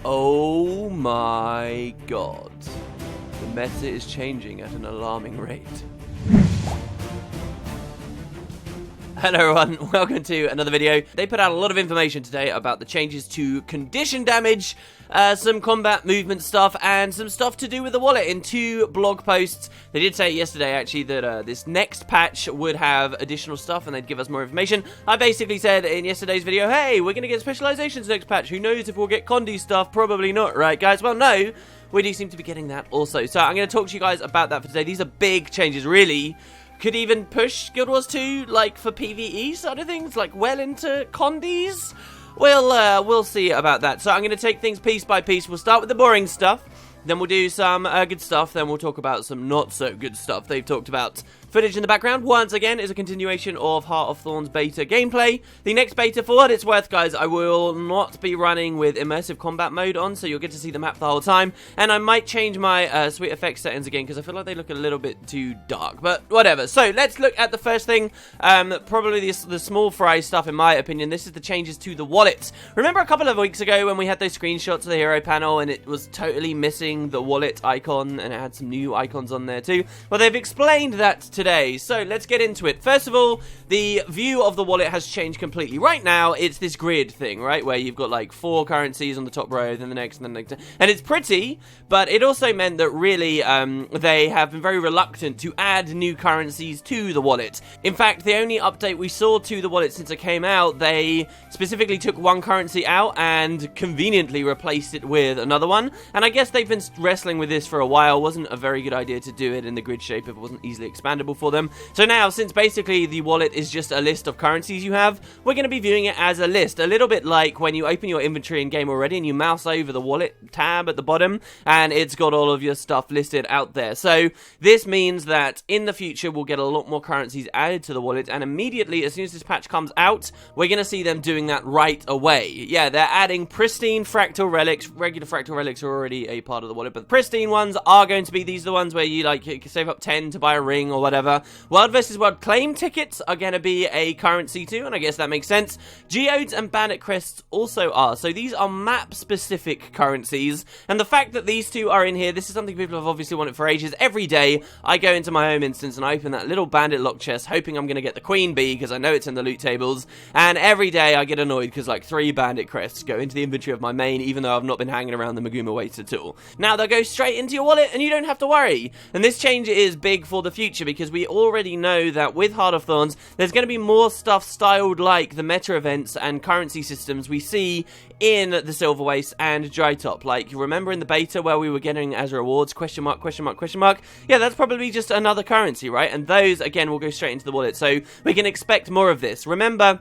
Oh my god. The meta is changing at an alarming rate. Hello everyone, welcome to another video. They put out a lot of information today about the changes to condition damage, some combat movement stuff, and some stuff to do with the wallet in 2 blog posts. They did say yesterday, actually, that this next patch would have additional stuff and they'd give us more information. I basically said in yesterday's video, hey, we're going to get specializations next patch. Who knows if we'll get Condi stuff? Probably not, right, guys? Well, no, we do seem to be getting that also. So I'm going to talk to you guys about that for today. These are big changes, really. Could even push Guild Wars 2, like, for PvE side of things, like, well into Condis. We'll see about that. So I'm going to take things piece by piece. We'll start with the boring stuff. Then we'll do some good stuff. Then we'll talk about some not so good stuff. They've talked about footage in the background. Once again, is a continuation of Heart of Thorns beta gameplay. The next beta, for what it's worth, guys, I will not be running with immersive combat mode on, so you'll get to see the map the whole time. And I might change my sweet effects settings again, because I feel like they look a little bit too dark. But whatever. So let's look at the first thing. Probably the small fry stuff, in my opinion. This is the changes to the wallet. Remember a couple of weeks ago when we had those screenshots of the hero panel, and it was totally missing the wallet icon, and it had some new icons on there too? Well, they've explained that today, so let's get into it. First of all, the view of the wallet has changed completely. Right now, it's this grid thing, right, where you've got like 4 currencies on the top row, then the next, and then the next, and it's pretty, but it also meant that really, they have been very reluctant to add new currencies to the wallet. In fact, the only update we saw to the wallet since it came out, they specifically took one currency out and conveniently replaced it with another one, and I guess they've been wrestling with this for a while. Wasn't a very good idea to do it in the grid shape if it wasn't easily expandable for them. So now, since basically the wallet is just a list of currencies you have, we're going to be viewing it as a list. A little bit like when you open your inventory in game already and you mouse over the wallet tab at the bottom and it's got all of your stuff listed out there. So this means that in the future we'll get a lot more currencies added to the wallet, and immediately as soon as this patch comes out, we're going to see them doing that right away. Yeah, they're adding Pristine Fractal Relics. Regular Fractal Relics are already a part of the wallet, but the Pristine ones are going to be, these are the ones where you like you can save up 10 to buy a ring or whatever. World vs. World claim tickets are going to be a currency too, and I guess that makes sense. Geodes and bandit crests also are, so these are map specific currencies, and the fact that these two are in here, this is something people have obviously wanted for ages. Every day I go into my home instance and I open that little bandit lock chest hoping I'm going to get the queen bee because I know it's in the loot tables, and every day I get annoyed because like 3 bandit crests go into the inventory of my main even though I've not been hanging around the Maguma Waste at all. Now they'll go straight into your wallet and you don't have to worry. And this change is big for the future because we already know that with Heart of Thorns, there's going to be more stuff styled like the meta events and currency systems we see in the Silver Waste and Dry Top. Like, you remember in the beta where we were getting as rewards, question mark, question mark, question mark? Yeah, that's probably just another currency, right? And those, again, will go straight into the wallet. So we can expect more of this. Remember,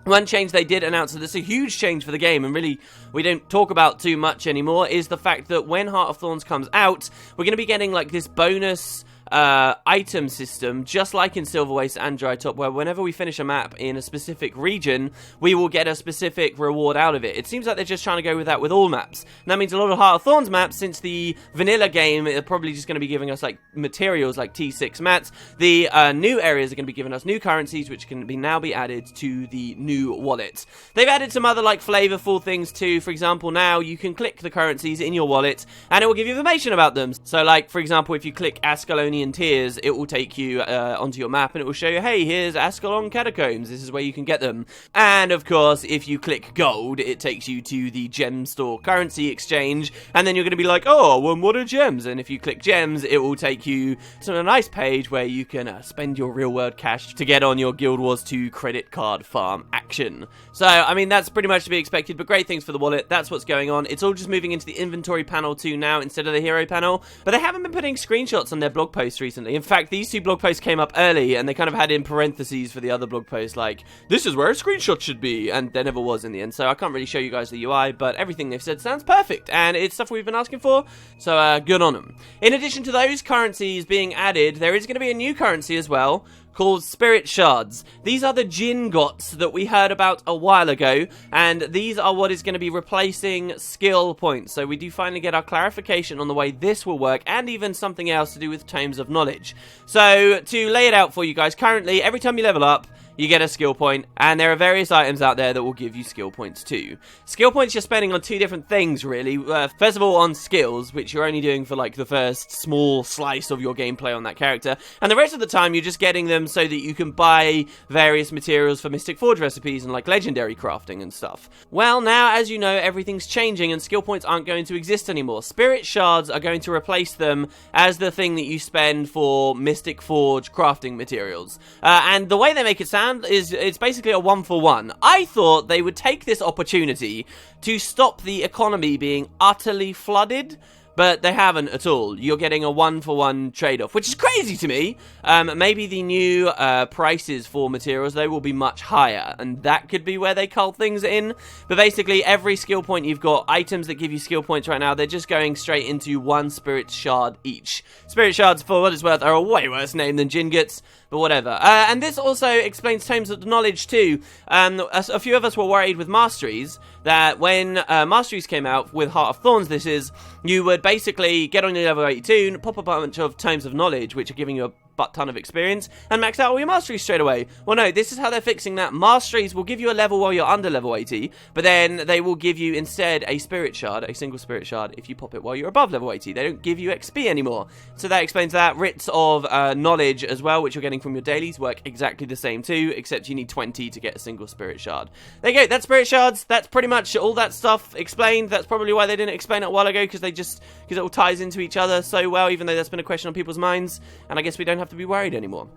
one change they did announce, that it's a huge change for the game, and really we don't talk about too much anymore, is the fact that when Heart of Thorns comes out, we're going to be getting like this bonus item system, just like in Silver Waste and Dry Top, where whenever we finish a map in a specific region, we will get a specific reward out of it. It seems like they're just trying to go with that with all maps. And that means a lot of Heart of Thorns maps, since the vanilla game are probably just going to be giving us like materials like T6 mats, the new areas are going to be giving us new currencies, which can now be added to the new wallet. They've added some other like flavorful things too. For example, now you can click the currencies in your wallet and it will give you information about them. So like, for example, if you click Ascalonian Tiers, it will take you onto your map and it will show you, hey, here's Ascalon Catacombs, this is where you can get them. And of course, if you click gold, it takes you to the gem store currency exchange, and then you're going to be like, oh, well, what are gems? And if you click gems, it will take you to a nice page where you can spend your real world cash to get on your Guild Wars 2 credit card farm action. So, I mean, that's pretty much to be expected, but great things for the wallet. That's what's going on. It's all just moving into the inventory panel too now instead of the hero panel, but they haven't been putting screenshots on their blog posts recently. In fact, these 2 blog posts came up early and they kind of had in parentheses for the other blog posts like, this is where a screenshot should be, and there never was in the end. So I can't really show you guys the UI, but everything they've said sounds perfect and it's stuff we've been asking for, so good on them. In addition to those currencies being added, there is going to be a new currency as well called Spirit Shards. These are the Jingots that we heard about a while ago, and these are what is going to be replacing skill points. So we do finally get our clarification on the way this will work, and even something else to do with Tomes of Knowledge. So to lay it out for you guys, currently every time you level up, you get a skill point, and there are various items out there that will give you skill points too. Skill points you're spending on two different things, really. First of all, on skills, which you're only doing for, like, the first small slice of your gameplay on that character, and the rest of the time you're just getting them so that you can buy various materials for Mystic Forge recipes and, like, legendary crafting and stuff. Well, now, as you know, everything's changing, and skill points aren't going to exist anymore. Spirit Shards are going to replace them as the thing that you spend for Mystic Forge crafting materials. And the way they make it sound is it's basically a 1-for-1. I thought they would take this opportunity to stop the economy being utterly flooded, but they haven't at all. You're getting a 1-for-1 trade-off, which is crazy to me. Maybe the new prices for materials, though, will be much higher, and that could be where they cull things in. But basically, every skill point you've got, items that give you skill points right now, they're just going straight into one Spirit Shard each. Spirit Shards, for what it's worth, are a way worse name than Jingets, but whatever. And this also explains Tomes of Knowledge too. A few of us were worried with Masteries that when Masteries came out, with Heart of Thorns this is, you would basically get on your level 82, pop a bunch of Tomes of Knowledge, which are giving you a butt-ton of experience, and max out all your Masteries straight away. Well, no, this is how they're fixing that. Masteries will give you a level while you're under level 80, but then they will give you instead a Spirit Shard, a single Spirit Shard, if you pop it while you're above level 80. They don't give you XP anymore. So that explains that. Writs of Knowledge as well, which you're getting from your dailies, work exactly the same too, except you need 20 to get a single Spirit Shard. There you go, that's Spirit Shards. That's pretty much all that stuff explained. That's probably why they didn't explain it a while ago, because it all ties into each other so well, even though that's been a question on people's minds, and I guess we don't have to be worried anymore.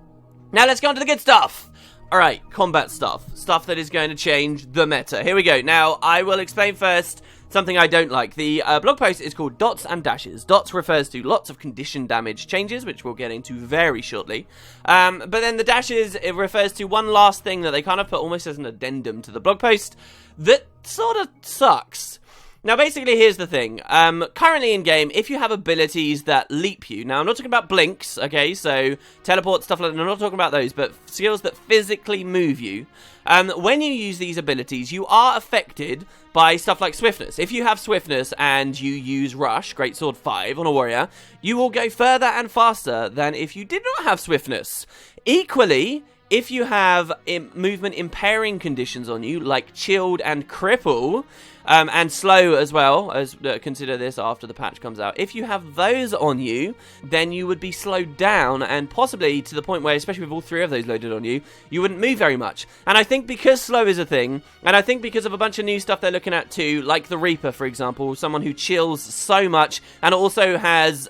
Now let's go on to the good stuff. Alright, combat stuff. Stuff that is going to change the meta. Here we go. Now, I will explain first something I don't like. The blog post is called Dots and Dashes. Dots refers to lots of condition damage changes, which we'll get into very shortly. But then the dashes, it refers to one last thing that they kind of put almost as an addendum to the blog post that sort of sucks. Now, basically, here's the thing. Currently in-game, if you have abilities that leap you... Now, I'm not talking about blinks, okay? So, teleport, stuff like that. I'm not talking about those, but skills that physically move you. When you use these abilities, you are affected by stuff like swiftness. If you have swiftness and you use Rush, Greatsword 5 on a warrior, you will go further and faster than if you did not have swiftness. Equally, if you have movement impairing conditions on you, like chilled and cripple, and slow as well, as consider this after the patch comes out. If you have those on you, then you would be slowed down, and possibly to the point where, especially with all three of those loaded on you, you wouldn't move very much. And I think because slow is a thing, and I think because of a bunch of new stuff they're looking at too, like the Reaper, for example, someone who chills so much, and also has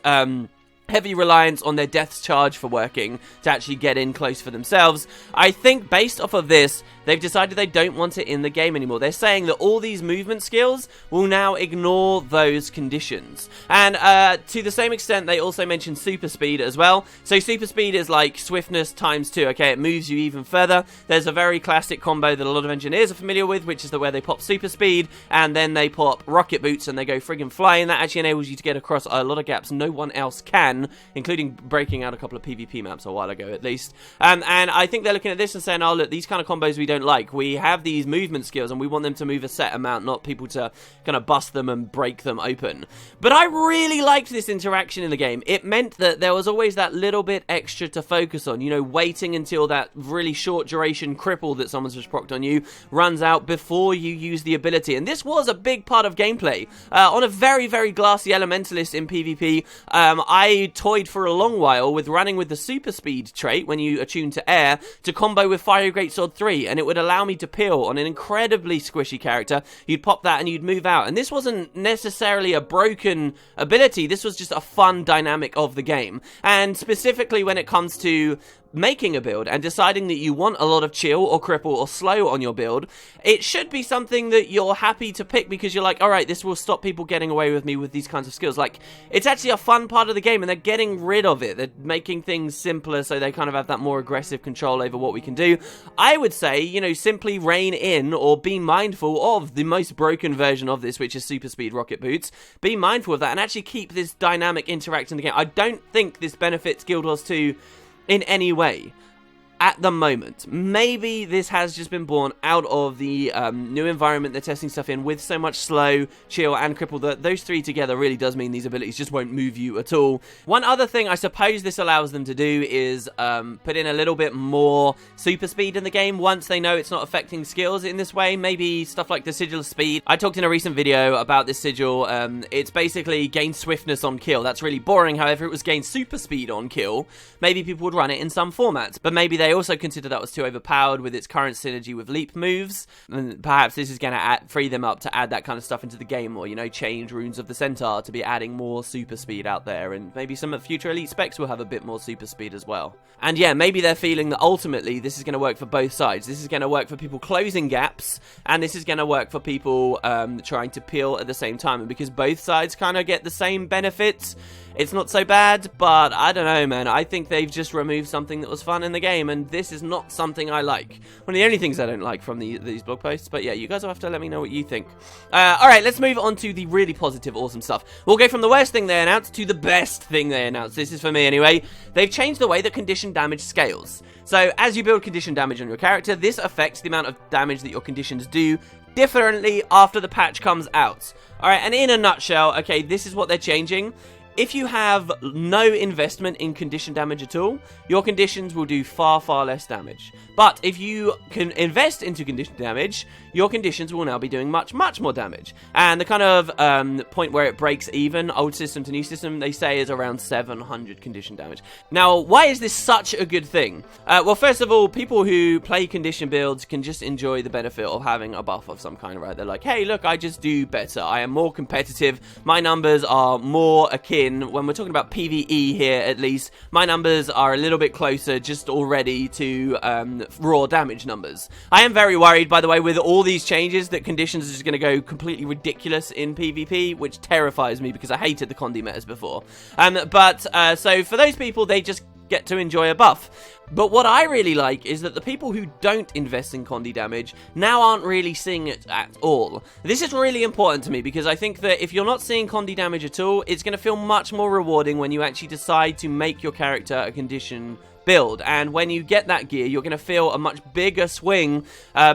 heavy reliance on their death's charge for working to actually get in close for themselves. I think based off of this, they've decided they don't want it in the game anymore. They're saying that all these movement skills will now ignore those conditions. And to the same extent, they also mentioned super speed as well. So super speed is like swiftness times 2, okay? It moves you even further. There's a very classic combo that a lot of engineers are familiar with, which is where they pop super speed, and then they pop rocket boots, and they go friggin' flying. That actually enables you to get across a lot of gaps no one else can, including breaking out a couple of PvP maps a while ago, at least. And I think they're looking at this and saying, oh, look, these kind of combos we don't like. We have these movement skills, and we want them to move a set amount, not people to kind of bust them and break them open. But I really liked this interaction in the game. It meant that there was always that little bit extra to focus on, you know, waiting until that really short duration cripple that someone's just procced on you runs out before you use the ability. And this was a big part of gameplay. On a very, very glassy elementalist in PvP, I toyed for a long while with running with the super speed trait when you attune to air to combo with Fiery Greatsword 3, and it would allow me to peel on an incredibly squishy character. You'd pop that and you'd move out, and this wasn't necessarily a broken ability. This was just a fun dynamic of the game. And specifically when it comes to making a build and deciding that you want a lot of chill or cripple or slow on your build, it should be something that you're happy to pick because you're like, alright, this will stop people getting away with me with these kinds of skills. Like, it's actually a fun part of the game, and they're getting rid of it. They're making things simpler so they kind of have that more aggressive control over what we can do. I would say, you know, simply rein in or be mindful of the most broken version of this, which is super speed rocket boots. Be mindful of that and actually keep this dynamic interact in the game. I don't think this benefits Guild Wars 2 in any way. at the moment. Maybe this has just been born out of the new environment they're testing stuff in with so much slow, chill, and cripple that those three together really does mean these abilities just won't move you at all. One other thing I suppose this allows them to do is put in a little bit more super speed in the game once they know it's not affecting skills in this way. Maybe stuff like the sigil speed. I talked in a recent video about this sigil. It's basically gain swiftness on kill. That's really boring. However, it was gain super speed on kill. Maybe people would run it in some formats, but maybe they also consider that was too overpowered with its current synergy with leap moves, and perhaps this is going to free them up to add that kind of stuff into the game, or, you know, change Runes of the Centaur to be adding more super speed out there, and maybe some future elite specs will have a bit more super speed as well. And yeah, maybe they're feeling that ultimately this is going to work for both sides. This is going to work for people closing gaps, and this is going to work for people trying to peel at the same time, and because both sides kind of get the same benefits, it's not so bad. But I don't know, man. I think they've just removed something that was fun in the game, and this is not something I like. One of the only things I don't like from these blog posts. But yeah, you guys will have to let me know what you think. Alright, let's move on to the really positive, awesome stuff. We'll go from the worst thing they announced to the best thing they announced. This is for me anyway. They've changed the way that condition damage scales. So as you build condition damage on your character, this affects the amount of damage that your conditions do differently after the patch comes out. Alright, and in a nutshell, okay, this is what they're changing. If you have no investment in condition damage at all, your conditions will do far, far less damage. But if you can invest into condition damage, your conditions will now be doing much, much more damage. And the kind of point where it breaks even, old system to new system, they say is around 700 condition damage. Now, why is this such a good thing? Well, first of all, people who play condition builds can just enjoy the benefit of having a buff of some kind, right? They're like, hey, look, I just do better. I am more competitive. My numbers are more akin. When we're talking about PvE here, at least, my numbers are a little bit closer just already to raw damage numbers. I am very worried, by the way, with all these changes that conditions are just going to go completely ridiculous in PvP, which terrifies me because I hated the Condi metas before. So for those people, they just get to enjoy a buff. But what I really like is that the people who don't invest in Condi damage now aren't really seeing it at all. This is really important to me because I think that if you're not seeing Condi damage at all, it's going to feel much more rewarding when you actually decide to make your character a condition build, and when you get that gear, you're going to feel a much bigger swing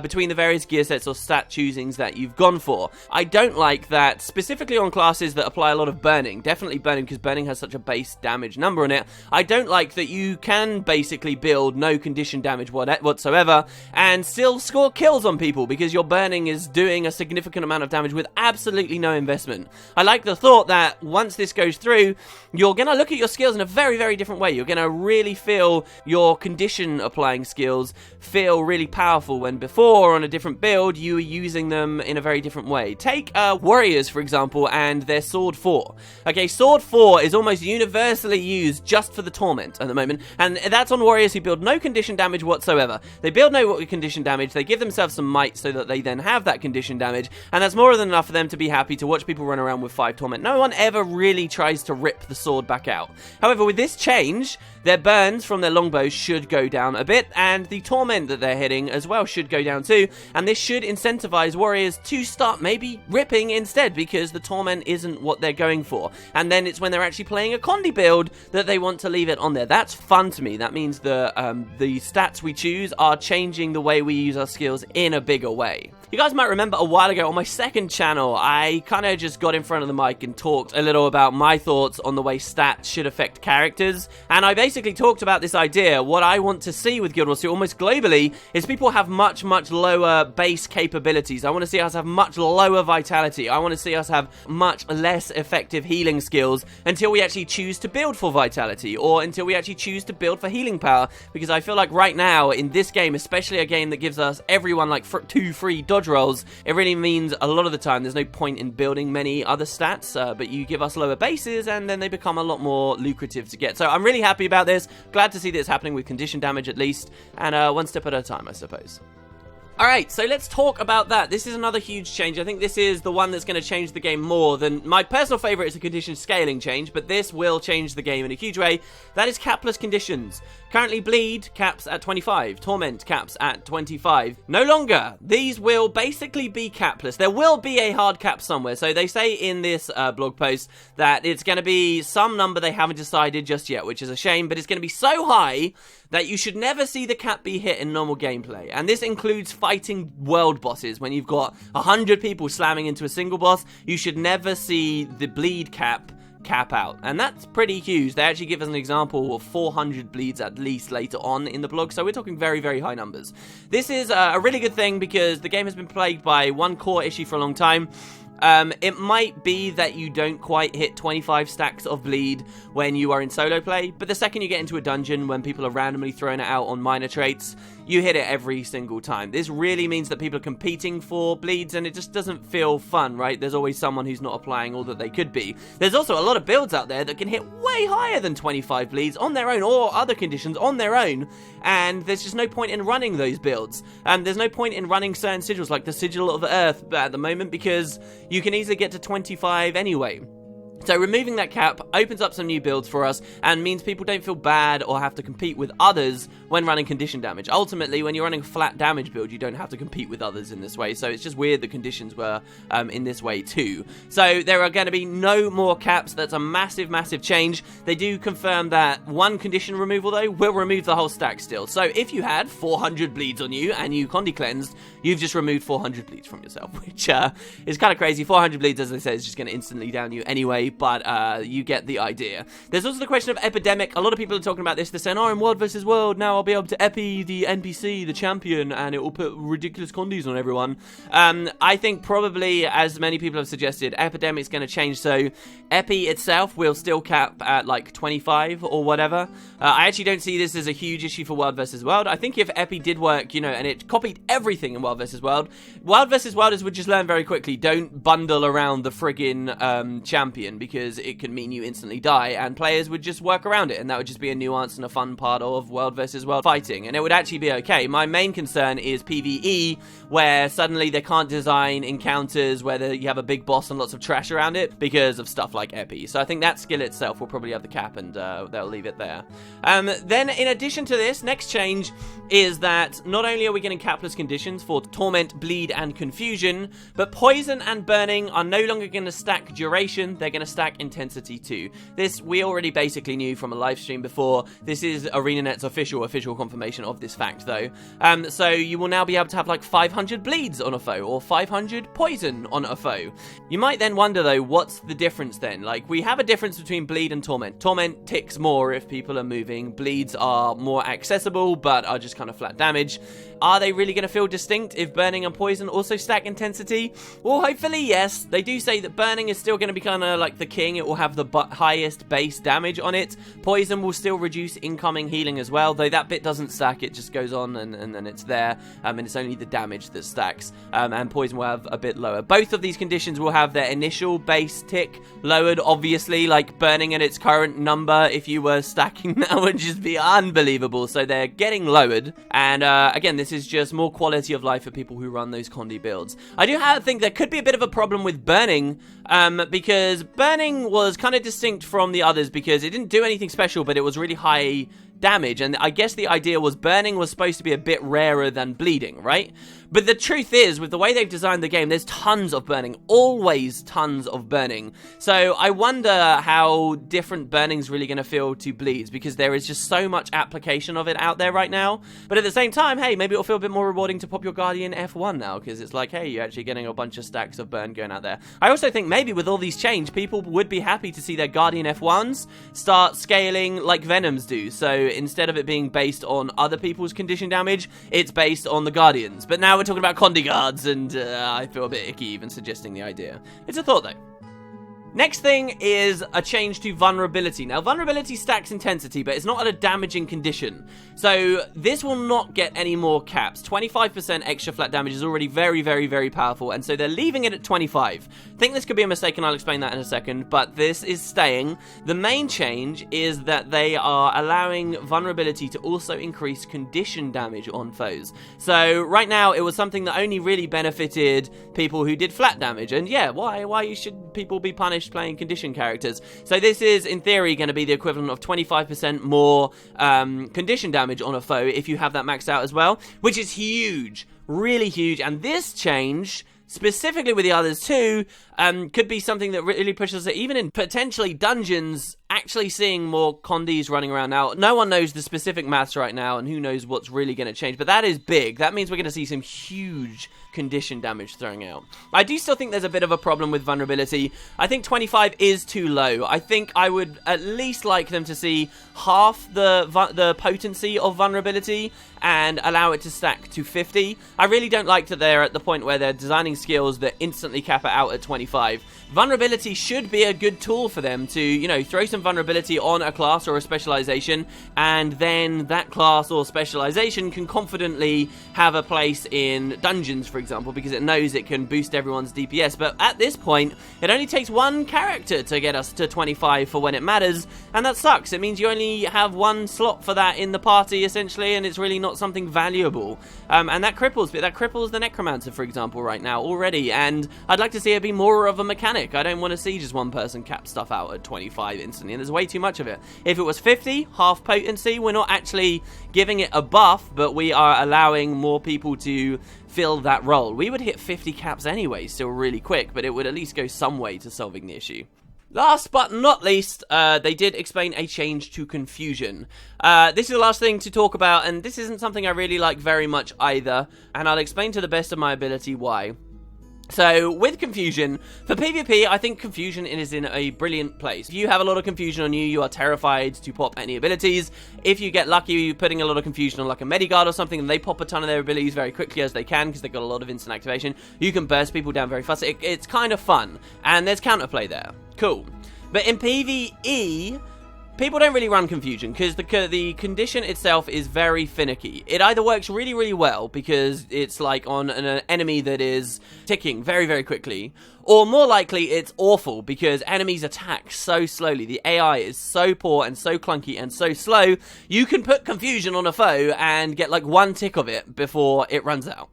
between the various gear sets or stat choosings that you've gone for. I don't like that, specifically on classes that apply a lot of burning, definitely burning, because burning has such a base damage number on it. I don't like that you can basically build no condition damage whatsoever and still score kills on people because your burning is doing a significant amount of damage with absolutely no investment. I like the thought that once this goes through, you're going to look at your skills in a very, very different way. You're going to really feel your condition applying skills feel really powerful when before on a different build you were using them in a very different way. Take warriors, for example, and their sword 4. Okay, sword 4 is almost universally used just for the torment at the moment, and that's on warriors who build no condition damage whatsoever. They build no condition damage, they give themselves some might so that they then have that condition damage, and that's more than enough for them to be happy to watch people run around with 5 torment. No one ever really tries to rip the sword back out. However, with this change, their burns from their longbows should go down a bit, and the torment that they're hitting as well should go down too, and this should incentivize warriors to start maybe ripping instead, because the torment isn't what they're going for, and then it's when they're actually playing a Condi build that they want to leave it on there. That's fun to me. That means the stats we choose are changing the way we use our skills in a bigger way. You guys might remember a while ago on my second channel, I kind of just got in front of the mic and talked a little about my thoughts on the way stats should affect characters, and I basically talked about this idea. What I want to see with Guild Wars 2 almost globally is people have much, much lower base capabilities. I want to see us have much lower vitality. I want to see us have much less effective healing skills until we actually choose to build for vitality, or until we actually choose to build for healing power, because I feel like right now in this game, especially a game that gives us everyone like 2 free dodge rolls, it really means a lot of the time there's no point in building many other stats, but you give us lower bases and then they become a lot more lucrative to get. So I'm really happy about this, glad to see that it's happening with condition damage at least, and one step at a time, I suppose. Alright, so let's talk about that. This is another huge change. I think this is the one that's going to change the game more than... My personal favourite is a condition scaling change, but this will change the game in a huge way. That is Capless Conditions. Currently, Bleed caps at 25. Torment caps at 25. No longer. These will basically be capless. There will be a hard cap somewhere. So they say in this blog post that it's going to be some number they haven't decided just yet, which is a shame, but it's going to be so high that you should never see the cap be hit in normal gameplay. And this includes fighting world bosses. When you've got 100 people slamming into a single boss, you should never see the bleed cap out. And that's pretty huge. They actually give us an example of 400 bleeds at least later on in the blog, so we're talking very, very high numbers. This is a really good thing because the game has been plagued by one core issue for a long time. It might be that you don't quite hit 25 stacks of bleed when you are in solo play, but the second you get into a dungeon when people are randomly throwing it out on minor traits, you hit it every single time. This really means that people are competing for bleeds, and it just doesn't feel fun, right? There's always someone who's not applying all that they could be. There's also a lot of builds out there that can hit way higher than 25 bleeds on their own, or other conditions on their own, and there's just no point in running those builds. There's no point in running certain sigils, like the Sigil of Earth at the moment, because you can easily get to 25 anyway. So removing that cap opens up some new builds for us and means people don't feel bad or have to compete with others when running condition damage. Ultimately, when you're running a flat damage build, you don't have to compete with others in this way, so it's just weird the conditions were in this way too. So there are going to be no more caps. That's a massive, massive change. They do confirm that one condition removal, though, will remove the whole stack still. So if you had 400 bleeds on you and you Condi cleansed, you've just removed 400 bleeds from yourself, which is kind of crazy. 400 bleeds, as I said, is just going to instantly down you anyway, but you get the idea. There's also the question of Epidemic. A lot of people are talking about this. They're saying, oh, in World vs. World, now I'll be able to Epi the NPC, the champion, and it will put ridiculous condis on everyone. I think probably, as many people have suggested, Epidemic's going to change, so Epi itself will still cap at like 25 or whatever. I actually don't see this as a huge issue for World vs. World. I think if Epi did work, you know, and it copied everything in World vs. World vs. Worlders would just learn very quickly, don't bundle around the friggin' champion, because it can mean you instantly die, and players would just work around it, and that would just be a nuance and a fun part of World vs. World fighting, and it would actually be okay. My main concern is PvE, where suddenly they can't design encounters where you have a big boss and lots of trash around it because of stuff like Epi. So I think that skill itself will probably have the cap, and they'll leave it there. Then in addition to this, next change is that not only are we getting capless conditions for Torment, Bleed, and Confusion, but Poison and Burning are no longer going to stack duration, they're going to stack intensity too. This we already basically knew from a live stream before. This is ArenaNet's official confirmation of this fact though. So you will now be able to have like 500 bleeds on a foe, or 500 poison on a foe. You might then wonder though, what's the difference then? Like, we have a difference between Bleed and Torment. Torment ticks more if people are moving. Bleeds are more accessible, but are just kind of flat damage. Are they really going to feel distinct if Burning and Poison also stack intensity? Well, hopefully yes. They do say that Burning is still going to be kind of like the king. It will have the highest base damage on it. Poison will still reduce incoming healing as well, though that bit doesn't stack. It just goes on and then it's there, and it's only the damage that stacks, and Poison will have a bit lower. Both of these conditions will have their initial base tick lowered, obviously. Like, Burning at its current number, if you were stacking that, would just be unbelievable, so they're getting lowered, and again, this is just more quality of life for people who run those Condi builds. I do think there could be a bit of a problem with Burning, because Burning was kind of distinct from the others because it didn't do anything special, but it was really high damage, and I guess the idea was Burning was supposed to be a bit rarer than Bleeding, right? But the truth is, with the way they've designed the game, there's tons of Burning, always tons of Burning. So I wonder how different Burning's really going to feel to Bleeds, because there is just so much application of it out there right now. But at the same time, hey, maybe it'll feel a bit more rewarding to pop your Guardian F1 now, because it's like, hey, you're actually getting a bunch of stacks of burn going out there. I also think maybe with all these change, people would be happy to see their Guardian F1s start scaling like Venoms do. So instead of it being based on other people's condition damage, it's based on the Guardians. But now we're talking about Condi guards, and I feel a bit icky even suggesting the idea. It's a thought, though. Next thing is a change to vulnerability. Now, vulnerability stacks intensity, but it's not at a damaging condition. So this will not get any more caps. 25% extra flat damage is already very, very, very powerful, and so they're leaving it at 25. I think this could be a mistake, and I'll explain that in a second, but this is staying. The main change is that they are allowing vulnerability to also increase condition damage on foes. So right now, it was something that only really benefited people who did flat damage, and yeah, why should people be punished playing condition characters? So this is, in theory, going to be the equivalent of 25% more condition damage on a foe if you have that maxed out as well, which is huge, really huge. And this change, specifically with the others too, could be something that really pushes it, even in potentially dungeons, actually seeing more condies running around. Now, no one knows the specific maths right now, and who knows what's really going to change, but that is big. That means we're going to see some huge condition damage throwing out. I do still think there's a bit of a problem with vulnerability. I think 25 is too low. I think I would at least like them to see half the potency of vulnerability and allow it to stack to 50. I really don't like that they're at the point where they're designing skills that instantly cap it out at 25. Vulnerability should be a good tool for them to, you know, throw some vulnerability on a class or a specialization, and then that class or specialization can confidently have a place in dungeons, for example, because it knows it can boost everyone's DPS. But at this point, it only takes one character to get us to 25 for when it matters, and that sucks. It means you only have one slot for that in the party, essentially, and it's really not something valuable. And that cripples the Necromancer, for example, right now already, and I'd like to see it be more of a mechanic. I don't want to see just one person cap stuff out at 25 instantly, and there's way too much of it. If it was 50, half potency, we're not actually giving it a buff, but we are allowing more people to fill that role. We would hit 50 caps anyway, still really quick, but it would at least go some way to solving the issue. Last but not least, they did explain a change to confusion. This is the last thing to talk about, and this isn't something I really like very much either, and I'll explain to the best of my ability why. So, with confusion, for PvP, I think confusion is in a brilliant place. If you have a lot of confusion on you, you are terrified to pop any abilities. If you get lucky, you're putting a lot of confusion on like a Mediguard or something, and they pop a ton of their abilities very quickly as they can, because they've got a lot of instant activation. You can burst people down very fast. It's kind of fun, and there's counterplay there. Cool. But in PvE, people don't really run confusion because the condition itself is very finicky. It either works really, really well because it's like on an enemy that is ticking very, very quickly, or more likely it's awful because enemies attack so slowly. The AI is so poor and so clunky and so slow, you can put confusion on a foe and get like one tick of it before it runs out.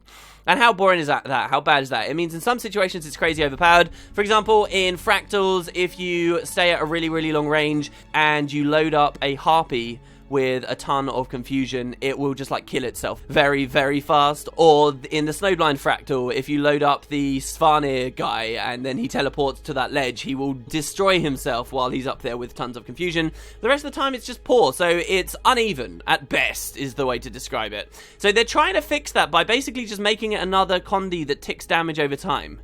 And how boring is that? How bad is that? It means in some situations it's crazy overpowered. For example, in Fractals, if you stay at a really, really long range and you load up a Harpy with a ton of confusion, it will just like kill itself very, very fast. Or in the Snowblind Fractal, if you load up the Svanir guy and then he teleports to that ledge, he will destroy himself while he's up there with tons of confusion. The rest of the time it's just poor, so it's uneven at best is the way to describe it. So they're trying to fix that by basically just making it another Condi that ticks damage over time.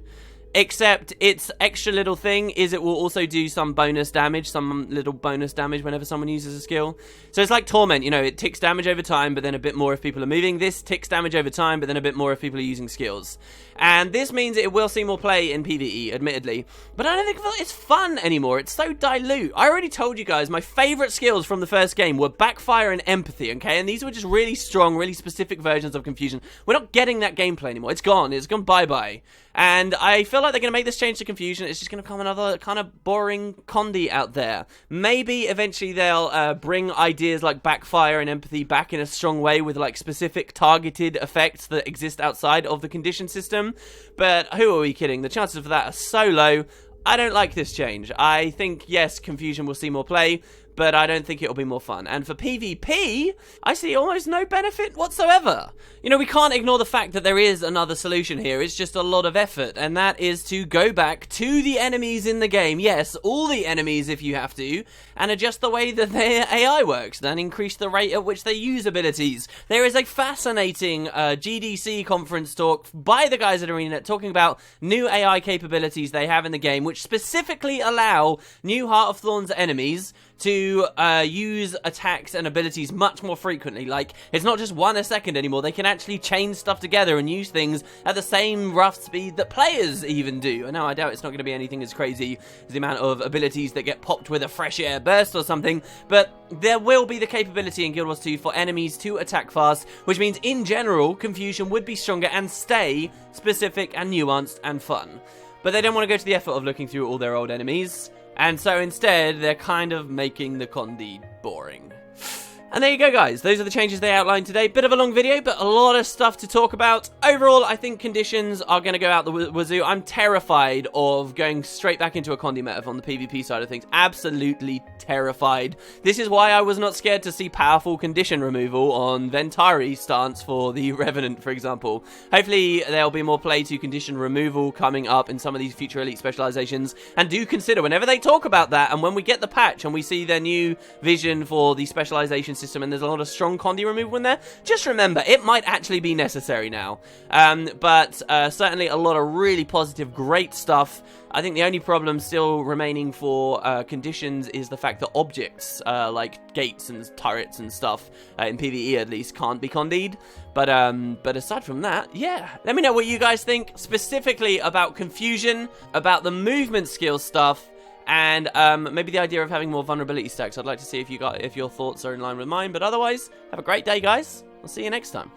Except its extra little thing is it will also do some bonus damage, whenever someone uses a skill. So it's like Torment, you know, it ticks damage over time, but then a bit more if people are moving. This ticks damage over time, but then a bit more if people are using skills. And this means it will see more play in PvE, admittedly. But I don't think it's fun anymore. It's so dilute. I already told you guys my favourite skills from the first game were Backfire and Empathy, okay? And these were just really strong, really specific versions of Confusion. We're not getting that gameplay anymore. It's gone. It's gone bye-bye. And I feel like they're going to make this change to Confusion. It's just going to become another kind of boring Condi out there. Maybe eventually they'll bring ideas like Backfire and Empathy back in a strong way with like specific targeted effects that exist outside of the condition system. But who are we kidding? The chances of that are so low. I don't like this change. I think, yes, Confusion will see more play, but I don't think it'll be more fun. And for PvP, I see almost no benefit whatsoever. You know, we can't ignore the fact that there is another solution here. It's just a lot of effort, and that is to go back to the enemies in the game. Yes, all the enemies if you have to, and adjust the way that their AI works, then increase the rate at which they use abilities. There is a fascinating GDC conference talk by the guys at ArenaNet talking about new AI capabilities they have in the game, which specifically allow new Heart of Thorns enemies to to use attacks and abilities much more frequently. Like, it's not just 1 a second anymore. They can actually chain stuff together and use things at the same rough speed that players even do. Now, I doubt it's not going to be anything as crazy as the amount of abilities that get popped with a fresh air burst or something, but there will be the capability in Guild Wars 2 for enemies to attack fast, which means in general, Confusion would be stronger and stay specific and nuanced and fun. But they don't want to go to the effort of looking through all their old enemies, and so instead, they're kind of making the Condi boring. And there you go, guys. Those are the changes they outlined today. Bit of a long video, but a lot of stuff to talk about. Overall, I think conditions are going to go out the wazoo. I'm terrified of going straight back into a Condi meta on the PvP side of things. Absolutely terrified. This is why I was not scared to see powerful condition removal on Ventari stance for the Revenant, for example. Hopefully, there'll be more play to condition removal coming up in some of these future elite specializations. And do consider, whenever they talk about that, and when we get the patch and we see their new vision for the specialization system, and there's a lot of strong Condi removal in there, just remember, it might actually be necessary now. But certainly a lot of really positive, great stuff. I think the only problem still remaining for conditions is the fact that objects, like gates and turrets and stuff, in PvE at least, can't be Condied. But aside from that, yeah. Let me know what you guys think, specifically about Confusion, about the movement skill stuff, and maybe the idea of having more vulnerability stacks. I'd like to see if your thoughts are in line with mine. But otherwise, have a great day, guys. I'll see you next time.